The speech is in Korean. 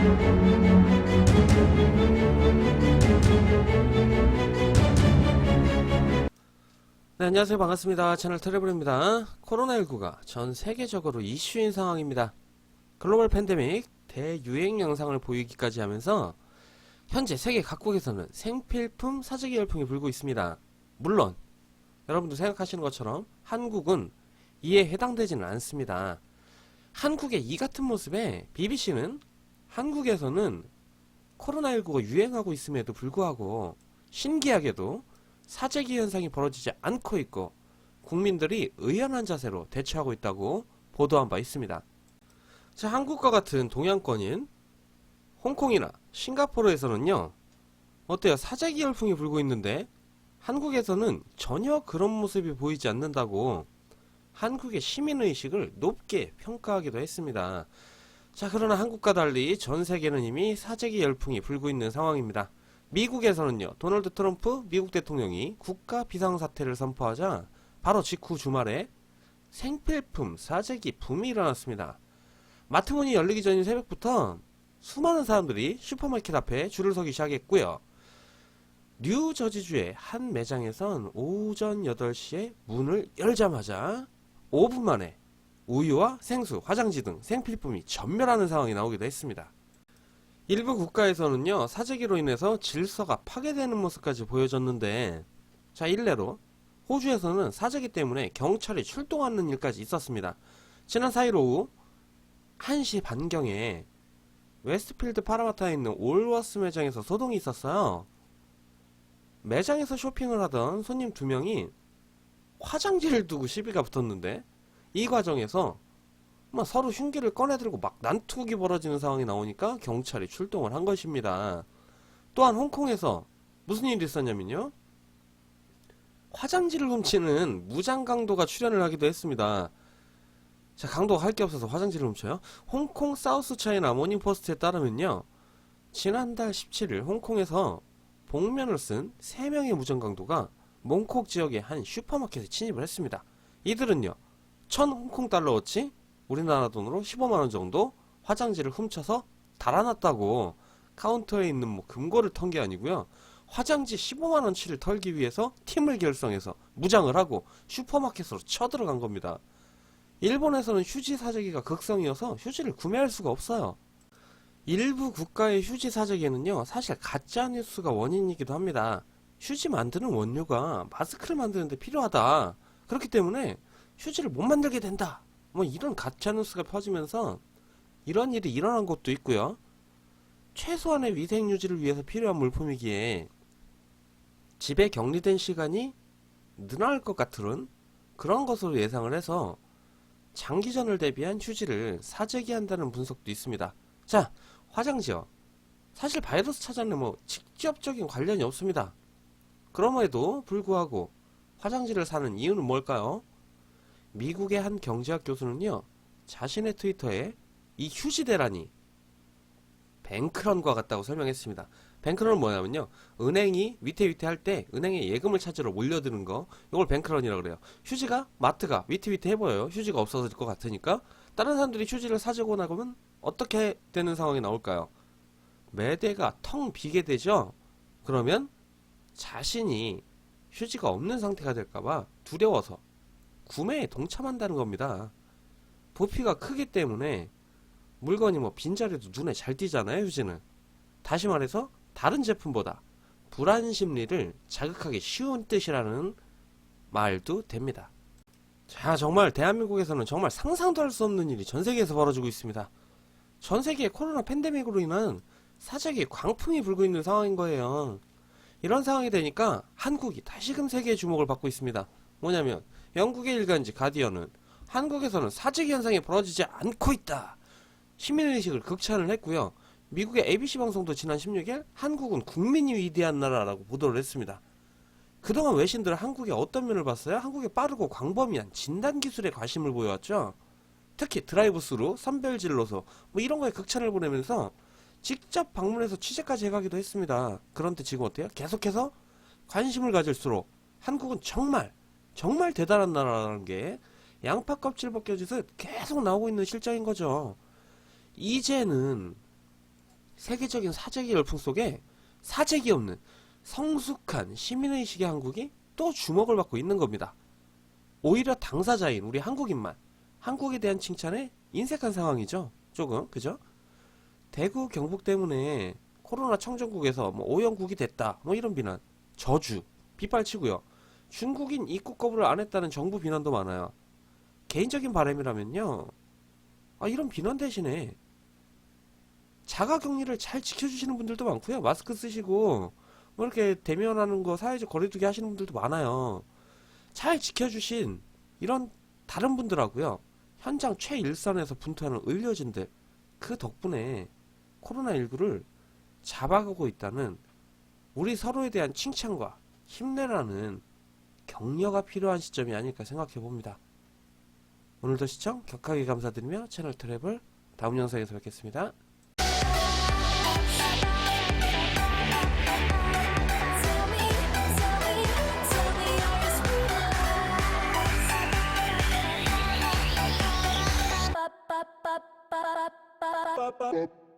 네, 안녕하세요. 반갑습니다. 채널 트래블입니다. 코로나19가 전 세계적으로 이슈인 상황입니다. 글로벌 팬데믹 대유행 영상을 보이기까지 하면서 현재 세계 각국에서는 생필품 사재기 열풍이 불고 있습니다. 물론 여러분도 생각하시는 것처럼 한국은 이에 해당되지는 않습니다. 한국의 이 같은 모습에 BBC는 한국에서는 코로나19가 유행하고 있음에도 불구하고 신기하게도 사재기 현상이 벌어지지 않고 있고 국민들이 의연한 자세로 대처하고 있다고 보도한 바 있습니다. 자, 한국과 같은 동양권인 홍콩이나 싱가포르에서는요, 어때요? 사재기 열풍이 불고 있는데 한국에서는 전혀 그런 모습이 보이지 않는다고 한국의 시민의식을 높게 평가하기도 했습니다. 자, 그러나 한국과 달리 전 세계는 이미 사재기 열풍이 불고 있는 상황입니다. 미국에서는요, 도널드 트럼프 미국 대통령이 국가 비상사태를 선포하자 바로 직후 주말에 생필품 사재기 붐이 일어났습니다. 마트 문이 열리기 전인 새벽부터 수많은 사람들이 슈퍼마켓 앞에 줄을 서기 시작했고요. 뉴저지주의 한 매장에선 오전 8시에 문을 열자마자 5분 만에 우유와 생수, 화장지 등 생필품이 전멸하는 상황이 나오기도 했습니다. 일부 국가에서는요, 사재기로 인해서 질서가 파괴되는 모습까지 보여졌는데, 자, 일례로 호주에서는 사재기 때문에 경찰이 출동하는 일까지 있었습니다. 지난 4일 오후 1시 반경에 웨스트필드 파라마타에 있는 올워스 매장에서 소동이 있었어요. 매장에서 쇼핑을 하던 손님 2명이 화장지를 두고 시비가 붙었는데, 이 과정에서 서로 흉기를 꺼내들고 막 난투극이 벌어지는 상황이 나오니까 경찰이 출동을 한 것입니다. 또한 홍콩에서 무슨 일이 있었냐면요, 화장지를 훔치는 무장강도가 출연을 하기도 했습니다. 자, 강도가 할 게 없어서 화장지를 훔쳐요? 홍콩 사우스 차이나 모닝포스트에 따르면요, 지난달 17일 홍콩에서 복면을 쓴 3명의 무장강도가 몽콕 지역의 한 슈퍼마켓에 침입을 했습니다. 이들은요, 1000 홍콩 달러어치, 우리나라 돈으로 15만원 정도 화장지를 훔쳐서 달아났다고. 카운터에 있는 금고를 턴 게 아니고요, 화장지 15만원치를 털기 위해서 팀을 결성해서 무장을 하고 슈퍼마켓으로 쳐들어간 겁니다. 일본에서는 휴지 사재기가 극성이어서 휴지를 구매할 수가 없어요. 일부 국가의 휴지 사재기에는요, 사실 가짜뉴스가 원인이기도 합니다. 휴지 만드는 원료가 마스크를 만드는데 필요하다, 그렇기 때문에 휴지를 못 만들게 된다, 이런 가짜뉴스가 퍼지면서 이런 일이 일어난 것도 있고요. 최소한의 위생 유지를 위해서 필요한 물품이기에 집에 격리된 시간이 늘어날 것 같은 그런 것으로 예상을 해서 장기전을 대비한 휴지를 사재기한다는 분석도 있습니다. 자, 화장지요. 사실 바이러스 차단에 직접적인 관련이 없습니다. 그럼에도 불구하고 화장지를 사는 이유는 뭘까요? 미국의 한 경제학 교수는요, 자신의 트위터에 이 휴지 대란이 뱅크런과 같다고 설명했습니다. 뱅크런은 뭐냐면요, 은행이 위태위태할 때 은행에 예금을 찾으러 몰려드는 거, 이걸 뱅크런이라고 그래요. 휴지가, 마트가 위태위태해 보여요. 휴지가 없어질 것 같으니까. 다른 사람들이 휴지를 사주고 나가면 어떻게 되는 상황이 나올까요? 매대가 텅 비게 되죠. 그러면 자신이 휴지가 없는 상태가 될까봐 두려워서 구매에 동참한다는 겁니다. 부피가 크기 때문에 물건이 빈자리도 눈에 잘 띄잖아요, 휴지는. 다시 말해서 다른 제품보다 불안 심리를 자극하기 쉬운 뜻이라는 말도 됩니다. 자, 정말 대한민국에서는 정말 상상도 할 수 없는 일이 전 세계에서 벌어지고 있습니다. 전 세계의 코로나 팬데믹으로 인한 사재기 광풍이 불고 있는 상황인 거예요. 이런 상황이 되니까 한국이 다시금 세계의 주목을 받고 있습니다. 뭐냐면 영국의 일간지 가디언은 한국에서는 사재기 현상이 벌어지지 않고 있다, 시민의식을 극찬을 했고요. 미국의 ABC 방송도 지난 16일 한국은 국민이 위대한 나라라고 보도를 했습니다. 그동안 외신들은 한국의 어떤 면을 봤어요? 한국의 빠르고 광범위한 진단기술에 관심을 보여왔죠. 특히 드라이브스루, 선별진로소 이런 거에 극찬을 보내면서 직접 방문해서 취재까지 해가기도 했습니다. 그런데 지금 어때요? 계속해서 관심을 가질수록 한국은 정말 대단한 나라라는 게 양파 껍질 벗겨지듯 계속 나오고 있는 실정인 거죠. 이제는 세계적인 사재기 열풍 속에 사재기 없는 성숙한 시민의식의 한국이 또 주목을 받고 있는 겁니다. 오히려 당사자인 우리 한국인만 한국에 대한 칭찬에 인색한 상황이죠. 조금 그죠? 대구 경북 때문에 코로나 청정국에서 뭐 오염국이 됐다 뭐 이런 비난, 저주 빗발치고요. 중국인 입국 거부를 안 했다는 정부 비난도 많아요. 개인적인 바람이라면요, 이런 비난 대신에 자가격리를 잘 지켜주시는 분들도 많고요. 마스크 쓰시고 뭐 이렇게 대면하는 거 사회적 거리두기 하시는 분들도 많아요. 잘 지켜주신 이런 다른 분들하고요, 현장 최일선에서 분투하는 의료진들, 그 덕분에 코로나19를 잡아가고 있다는 우리 서로에 대한 칭찬과 힘내라는 격려가 필요한 시점이 아닐까 생각해 봅니다. 오늘도 시청 격하게 감사드리며 채널 트랩을 다음 영상에서 뵙겠습니다. Ba ba ba ba ba ba ba